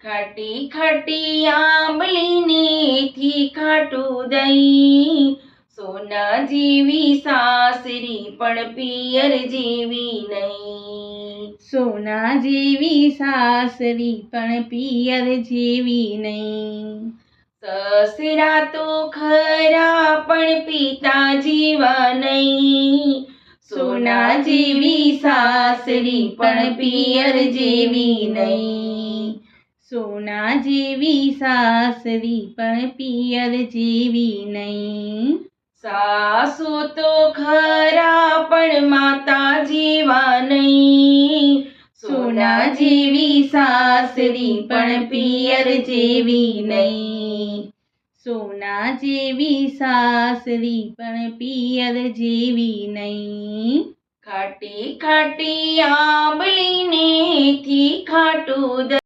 ખાટી ખાટી આંબલીને થી ખાટું દહીં, સોના જેવી સાસરી પણ પિયર જેવી નહીં. સોના જેવી સાસરી પણ પિયર જેવી નહીં. સસરા તો ખરા પણ પિતા જેવા નહીં, સોના જેવી સાસરી પણ પિયર જેવી નહીં. સોના જેવી સાસરી પણ પિયર જેવી નહીં. સાસુ તો ખરા પણ માતા જેવા નહીં, સોના જેવી સાસરી પણ પિયર જેવી નહીં. સોના જેવી સાસરી પણ પિયર જેવી નહીં. ખાટી ખાટી આંબલીને થી ખાટું